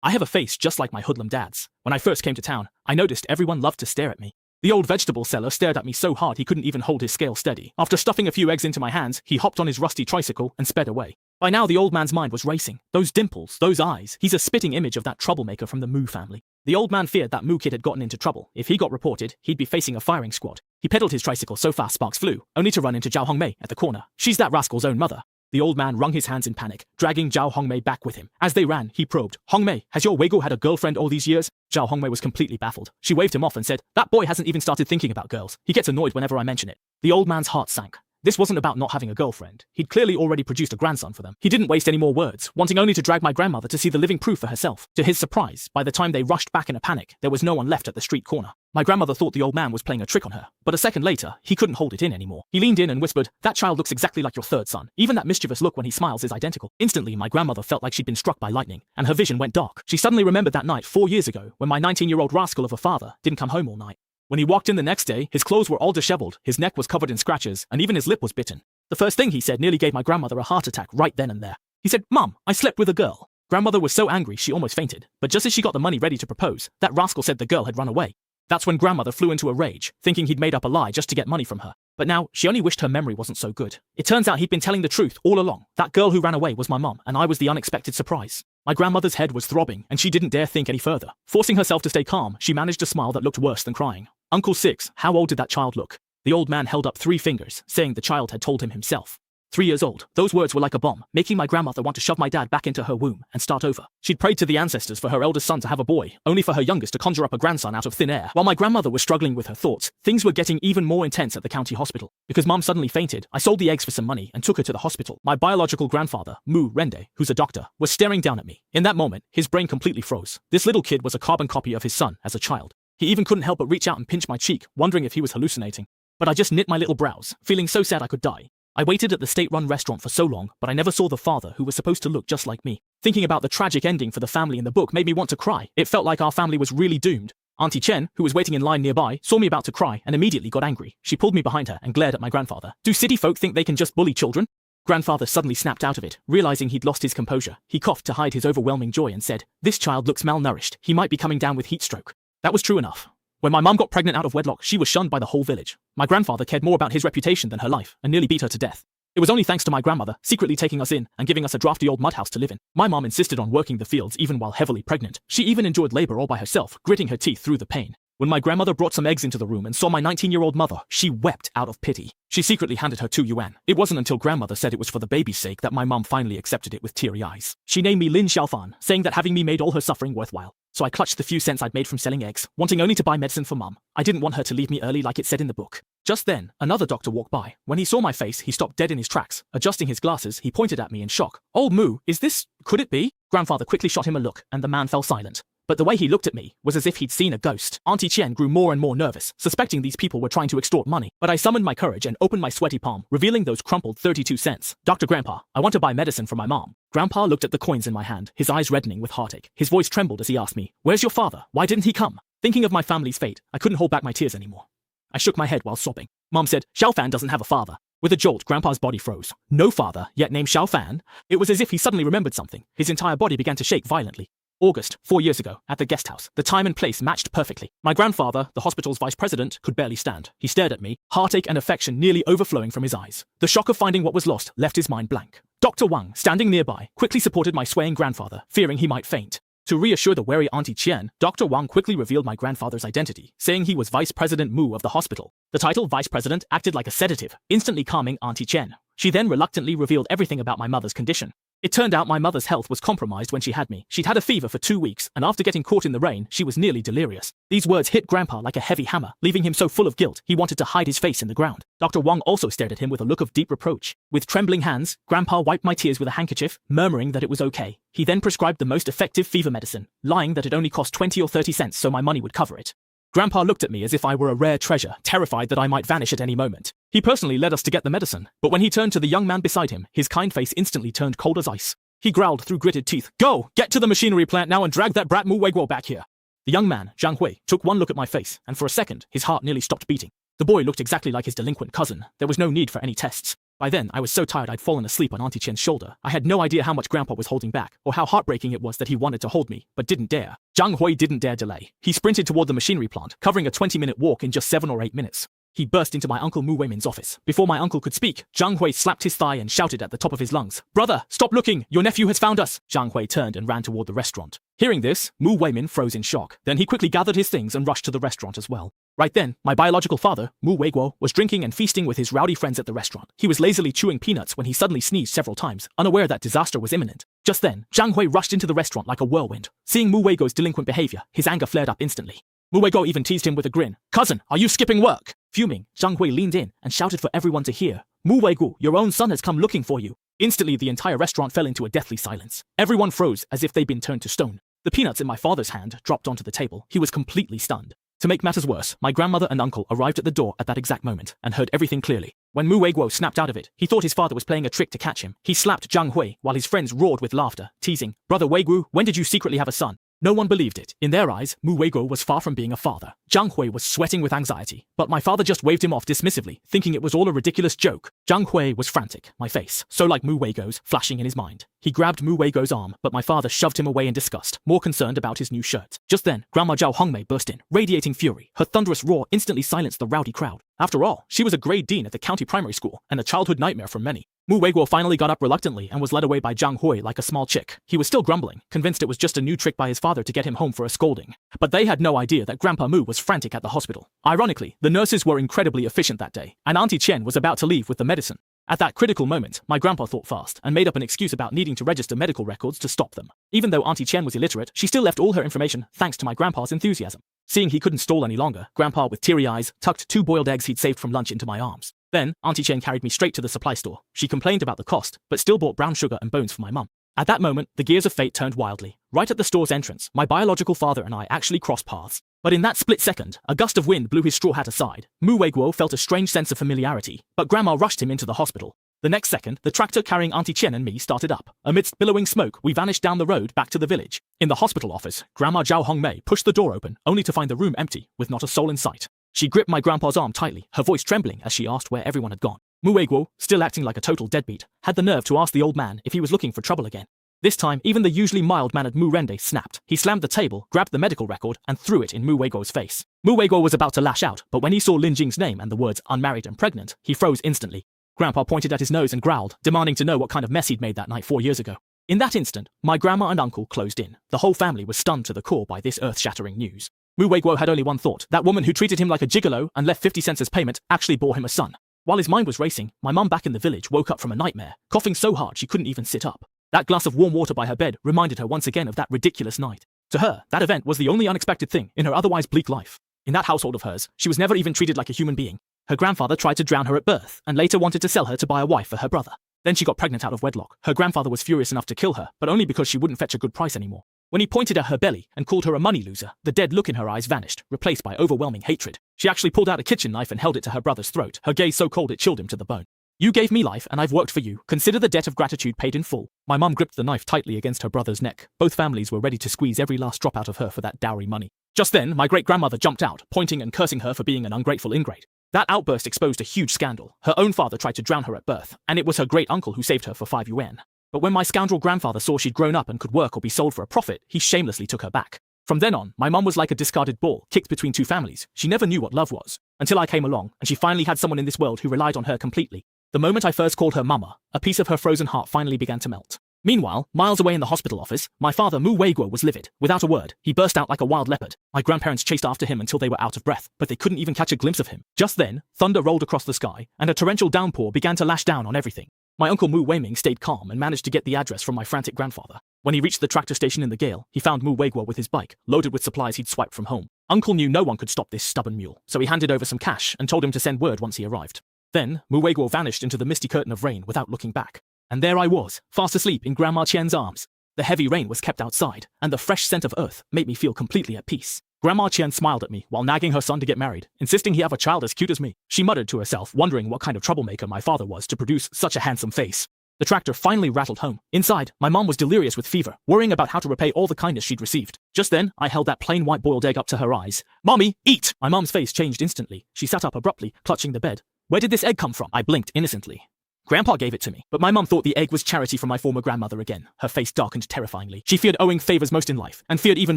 I have a face just like my hoodlum dad's. When I first came to town, I noticed everyone loved to stare at me. The old vegetable seller stared at me so hard he couldn't even hold his scale steady. After stuffing a few eggs into my hands, he hopped on his rusty tricycle and sped away. By now the old man's mind was racing. Those dimples, those eyes, he's a spitting image of that troublemaker from the Mu family. The old man feared that Mu kid had gotten into trouble. If he got reported, he'd be facing a firing squad. He pedaled his tricycle so fast sparks flew, only to run into Zhao Hongmei at the corner. She's that rascal's own mother. The old man wrung his hands in panic, dragging Zhao Hongmei back with him. As they ran, he probed, "Hongmei, has your Weiguo had a girlfriend all these years?" Zhao Hongmei was completely baffled. She waved him off and said, "That boy hasn't even started thinking about girls. He gets annoyed whenever I mention it." The old man's heart sank. This wasn't about not having a girlfriend. He'd clearly already produced a grandson for them. He didn't waste any more words, wanting only to drag my grandmother to see the living proof for herself. To his surprise, by the time they rushed back in a panic, there was no one left at the street corner. My grandmother thought the old man was playing a trick on her, but a second later, he couldn't hold it in anymore. He leaned in and whispered, "That child looks exactly like your third son. Even that mischievous look when he smiles is identical." Instantly, my grandmother felt like she'd been struck by lightning, and her vision went dark. She suddenly remembered that night 4 years ago, when my 19-year-old rascal of a father didn't come home all night. When he walked in the next day, his clothes were all disheveled, his neck was covered in scratches, and even his lip was bitten. The first thing he said nearly gave my grandmother a heart attack right then and there. He said, "Mom, I slept with a girl." Grandmother was so angry she almost fainted, but just as she got the money ready to propose, that rascal said the girl had run away. That's when grandmother flew into a rage, thinking he'd made up a lie just to get money from her. But now, she only wished her memory wasn't so good. It turns out he'd been telling the truth all along. That girl who ran away was my mom, and I was the unexpected surprise. My grandmother's head was throbbing, and she didn't dare think any further. Forcing herself to stay calm, she managed a smile that looked worse than crying. "Uncle Six, how old did that child look?" The old man held up 3 fingers, saying the child had told him himself. 3 years old. Those words were like a bomb, making my grandmother want to shove my dad back into her womb and start over. She'd prayed to the ancestors for her eldest son to have a boy, only for her youngest to conjure up a grandson out of thin air. While my grandmother was struggling with her thoughts, things were getting even more intense at the county hospital. Because mom suddenly fainted, I sold the eggs for some money and took her to the hospital. My biological grandfather, Mu Weiguo, who's a doctor, was staring down at me. In that moment, his brain completely froze. This little kid was a carbon copy of his son as a child. He even couldn't help but reach out and pinch my cheek, wondering if he was hallucinating. But I just knit my little brows, feeling so sad I could die. I waited at the state-run restaurant for so long, but I never saw the father who was supposed to look just like me. Thinking about the tragic ending for the family in the book made me want to cry. It felt like our family was really doomed. Auntie Chen, who was waiting in line nearby, saw me about to cry and immediately got angry. She pulled me behind her and glared at my grandfather. "Do city folk think they can just bully children?" Grandfather suddenly snapped out of it, realizing he'd lost his composure. He coughed to hide his overwhelming joy and said, "This child looks malnourished. He might be coming down with heat stroke." That was true enough. When my mum got pregnant out of wedlock, she was shunned by the whole village. My grandfather cared more about his reputation than her life, and nearly beat her to death. It was only thanks to my grandmother secretly taking us in and giving us a drafty old mud house to live in. My mom insisted on working the fields even while heavily pregnant. She even endured labor all by herself, gritting her teeth through the pain. When my grandmother brought some eggs into the room and saw my 19-year-old mother, she wept out of pity. She secretly handed her 2 yuan. It wasn't until grandmother said it was for the baby's sake that my mom finally accepted it with teary eyes. She named me Lin Xiaofan, saying that having me made all her suffering worthwhile. So I clutched the few cents I'd made from selling eggs, wanting only to buy medicine for mum. I didn't want her to leave me early like it said in the book. Just then, another doctor walked by. When he saw my face, he stopped dead in his tracks. Adjusting his glasses, he pointed at me in shock. "Old Mu, is this... could it be?" Grandfather quickly shot him a look, and the man fell silent. But the way he looked at me was as if he'd seen a ghost. Auntie Chen grew more and more nervous, suspecting these people were trying to extort money. But I summoned my courage and opened my sweaty palm, revealing those crumpled 32 cents. "Dr. Grandpa, I want to buy medicine for my mom." Grandpa looked at the coins in my hand, his eyes reddening with heartache. His voice trembled as he asked me, "Where's your father? Why didn't he come?" Thinking of my family's fate, I couldn't hold back my tears anymore. I shook my head while sobbing. Mom said, "Xiaofan doesn't have a father." With a jolt, Grandpa's body froze. No father, yet named Xiaofan? It was as if he suddenly remembered something. His entire body began to shake violently. August, 4 years ago, at the guest house. The time and place matched perfectly. My grandfather, the hospital's vice president, could barely stand. He stared at me, heartache and affection nearly overflowing from his eyes. The shock of finding what was lost left his mind blank. Dr. Wang, standing nearby, quickly supported my swaying grandfather, fearing he might faint. To reassure the wary Auntie Chen, Dr. Wang quickly revealed my grandfather's identity, saying he was Vice President Mu of the hospital. The title Vice President acted like a sedative, instantly calming Auntie Chen. She then reluctantly revealed everything about my mother's condition. It turned out my mother's health was compromised when she had me. She'd had a fever for 2 weeks, and after getting caught in the rain, she was nearly delirious. These words hit Grandpa like a heavy hammer, leaving him so full of guilt, he wanted to hide his face in the ground. Dr. Wang also stared at him with a look of deep reproach. With trembling hands, Grandpa wiped my tears with a handkerchief, murmuring that it was okay. He then prescribed the most effective fever medicine, lying that it only cost 20 or 30 cents so my money would cover it. Grandpa looked at me as if I were a rare treasure, terrified that I might vanish at any moment. He personally led us to get the medicine, but when he turned to the young man beside him, his kind face instantly turned cold as ice. He growled through gritted teeth, "Go! Get to the machinery plant now and drag that brat Mu Weiguo back here." The young man, Zhang Hui, took one look at my face, and for a second, his heart nearly stopped beating. The boy looked exactly like his delinquent cousin. There was no need for any tests. By then, I was so tired I'd fallen asleep on Auntie Chen's shoulder. I had no idea how much Grandpa was holding back, or how heartbreaking it was that he wanted to hold me, but didn't dare. Zhang Hui didn't dare delay. He sprinted toward the machinery plant, covering a 20-minute walk in just 7 or 8 minutes. He burst into my uncle Mu Weimin's office. Before my uncle could speak, Zhang Hui slapped his thigh and shouted at the top of his lungs, "Brother, stop looking! Your nephew has found us!" Zhang Hui turned and ran toward the restaurant. Hearing this, Mu Weimin froze in shock. Then he quickly gathered his things and rushed to the restaurant as well. Right then, my biological father, Mu Weiguo, was drinking and feasting with his rowdy friends at the restaurant. He was lazily chewing peanuts when he suddenly sneezed several times, unaware that disaster was imminent. Just then, Zhang Hui rushed into the restaurant like a whirlwind. Seeing Mu Weiguo's delinquent behavior, his anger flared up instantly. Mu Weiguo even teased him with a grin. "Cousin, are you skipping work?" Fuming, Zhang Hui leaned in and shouted for everyone to hear. "Mu Weiguo, your own son has come looking for you." Instantly, the entire restaurant fell into a deathly silence. Everyone froze as if they'd been turned to stone. The peanuts in my father's hand dropped onto the table. He was completely stunned. To make matters worse, my grandmother and uncle arrived at the door at that exact moment and heard everything clearly. When Mu Weiguo snapped out of it, he thought his father was playing a trick to catch him. He slapped Zhang Hui while his friends roared with laughter, teasing, "Brother Weiguo, when did you secretly have a son?" No one believed it. In their eyes, Mu Weiguo was far from being a father. Zhang Hui was sweating with anxiety, but my father just waved him off dismissively, thinking it was all a ridiculous joke. Zhang Hui was frantic, my face, so like Mu Weiguo's, flashing in his mind. He grabbed Mu Weiguo's arm, but my father shoved him away in disgust, more concerned about his new shirt. Just then, Grandma Zhao Hongmei burst in, radiating fury. Her thunderous roar instantly silenced the rowdy crowd. After all, she was a grade dean at the county primary school, and a childhood nightmare for many. Mu Weiguo finally got up reluctantly and was led away by Zhang Hui like a small chick. He was still grumbling, convinced it was just a new trick by his father to get him home for a scolding. But they had no idea that Grandpa Mu was frantic at the hospital. Ironically, the nurses were incredibly efficient that day, and Auntie Chen was about to leave with the medicine. At that critical moment, my grandpa thought fast and made up an excuse about needing to register medical records to stop them. Even though Auntie Chen was illiterate, she still left all her information thanks to my grandpa's enthusiasm. Seeing he couldn't stall any longer, Grandpa, with teary eyes, tucked 2 boiled eggs he'd saved from lunch into my arms. Then, Auntie Chen carried me straight to the supply store. She complained about the cost, but still bought brown sugar and bones for my mum. At that moment, the gears of fate turned wildly. Right at the store's entrance, my biological father and I actually crossed paths. But in that split second, a gust of wind blew his straw hat aside. Mu Weiguo felt a strange sense of familiarity, but Grandma rushed him into the hospital. The next second, the tractor carrying Auntie Chen and me started up. Amidst billowing smoke, we vanished down the road back to the village. In the hospital office, Grandma Zhao Hongmei pushed the door open, only to find the room empty, with not a soul in sight. She gripped my grandpa's arm tightly, her voice trembling as she asked where everyone had gone. Mu Weiguo, still acting like a total deadbeat, had the nerve to ask the old man if he was looking for trouble again. This time, even the usually mild-mannered Mu Rende snapped. He slammed the table, grabbed the medical record, and threw it in Mu Weiguo's face. Mu Weiguo was about to lash out, but when he saw Lin Jing's name and the words unmarried and pregnant, he froze instantly. Grandpa pointed at his nose and growled, demanding to know what kind of mess he'd made that night 4 years ago. In that instant, my grandma and uncle closed in. The whole family was stunned to the core by this earth-shattering news. Mu Weiguo had only one thought. That woman who treated him like a gigolo and left 50 cents as payment actually bore him a son. While his mind was racing, my mum back in the village woke up from a nightmare, coughing so hard she couldn't even sit up. That glass of warm water by her bed reminded her once again of that ridiculous night. To her, that event was the only unexpected thing in her otherwise bleak life. In that household of hers, she was never even treated like a human being. Her grandfather tried to drown her at birth, and later wanted to sell her to buy a wife for her brother. Then she got pregnant out of wedlock. Her grandfather was furious enough to kill her, but only because she wouldn't fetch a good price anymore. When he pointed at her belly and called her a money loser, the dead look in her eyes vanished, replaced by overwhelming hatred. She actually pulled out a kitchen knife and held it to her brother's throat, her gaze so cold it chilled him to the bone. "You gave me life, and I've worked for you. Consider the debt of gratitude paid in full." My mum gripped the knife tightly against her brother's neck. Both families were ready to squeeze every last drop out of her for that dowry money. Just then, my great-grandmother jumped out, pointing and cursing her for being an ungrateful ingrate. That outburst exposed a huge scandal. Her own father tried to drown her at birth, and it was her great-uncle who saved her for 5 yuan. But when my scoundrel grandfather saw she'd grown up and could work or be sold for a profit, he shamelessly took her back. From then on, my mum was like a discarded ball, kicked between 2 families. She never knew what love was, until I came along, and she finally had someone in this world who relied on her completely. The moment I first called her mama, a piece of her frozen heart finally began to melt. Meanwhile, miles away in the hospital office, my father Mu Weiguo was livid. Without a word, he burst out like a wild leopard. My grandparents chased after him until they were out of breath, but they couldn't even catch a glimpse of him. Just then, thunder rolled across the sky, and a torrential downpour began to lash down on everything. My uncle Mu Weiming stayed calm and managed to get the address from my frantic grandfather. When he reached the tractor station in the gale, he found Mu Weiguo with his bike, loaded with supplies he'd swiped from home. Uncle knew no one could stop this stubborn mule, so he handed over some cash and told him to send word once he arrived. Then, Mu Weiguo vanished into the misty curtain of rain without looking back. And there I was, fast asleep in Grandma Qian's arms. The heavy rain was kept outside, and the fresh scent of earth made me feel completely at peace. Grandma Qian smiled at me while nagging her son to get married, insisting he have a child as cute as me. She muttered to herself, wondering what kind of troublemaker my father was to produce such a handsome face. The tractor finally rattled home. Inside, my mom was delirious with fever, worrying about how to repay all the kindness she'd received. Just then, I held that plain white boiled egg up to her eyes. "Mommy, eat!" My mom's face changed instantly. She sat up abruptly, clutching the bed. "Where did this egg come from?" I blinked innocently. Grandpa gave it to me, but my mum thought the egg was charity from my former grandmother again. Her face darkened terrifyingly. She feared owing favors most in life, and feared even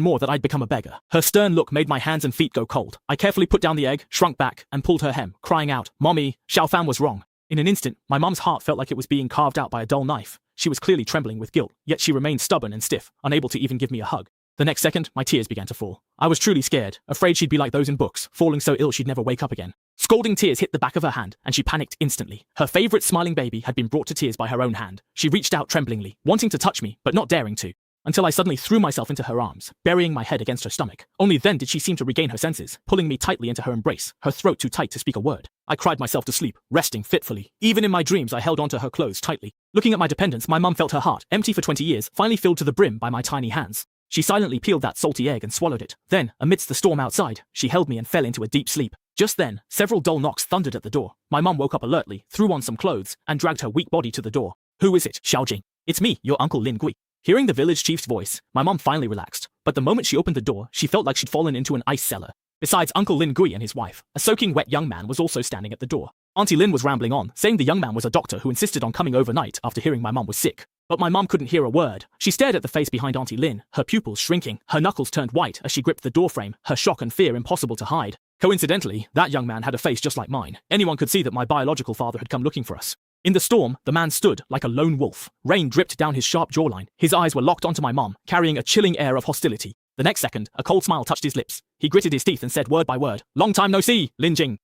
more that I'd become a beggar. Her stern look made my hands and feet go cold. I carefully put down the egg, shrunk back, and pulled her hem, crying out, "Mommy, Xiaofan was wrong." In an instant, my mum's heart felt like it was being carved out by a dull knife. She was clearly trembling with guilt, yet she remained stubborn and stiff, unable to even give me a hug. The next second, my tears began to fall. I was truly scared, afraid she'd be like those in books, falling so ill she'd never wake up again. Scalding tears hit the back of her hand, and she panicked instantly. Her favorite smiling baby had been brought to tears by her own hand. She reached out tremblingly, wanting to touch me, but not daring to, until I suddenly threw myself into her arms, burying my head against her stomach. Only then did she seem to regain her senses, pulling me tightly into her embrace, her throat too tight to speak a word. I cried myself to sleep, resting fitfully. Even in my dreams, I held onto her clothes tightly. Looking at my dependence, my mum felt her heart, empty for 20 years, finally filled to the brim by my tiny hands. She silently peeled that salty egg and swallowed it. Then, amidst the storm outside, she held me and fell into a deep sleep. Just then, several dull knocks thundered at the door. My mum woke up alertly, threw on some clothes, and dragged her weak body to the door. "Who is it, Xiaojing?" "It's me, your uncle Lin Gui." Hearing the village chief's voice, my mum finally relaxed. But the moment she opened the door, she felt like she'd fallen into an ice cellar. Besides Uncle Lin Gui and his wife, a soaking wet young man was also standing at the door. Auntie Lin was rambling on, saying the young man was a doctor who insisted on coming overnight after hearing my mum was sick. But my mum couldn't hear a word. She stared at the face behind Auntie Lin, her pupils shrinking. Her knuckles turned white as she gripped the doorframe, her shock and fear impossible to hide. Coincidentally, that young man had a face just like mine. Anyone could see that my biological father had come looking for us. In the storm, the man stood like a lone wolf. Rain dripped down his sharp jawline. His eyes were locked onto my mum, carrying a chilling air of hostility. The next second, a cold smile touched his lips. He gritted his teeth and said word by word, "Long time no see, Lin Jing."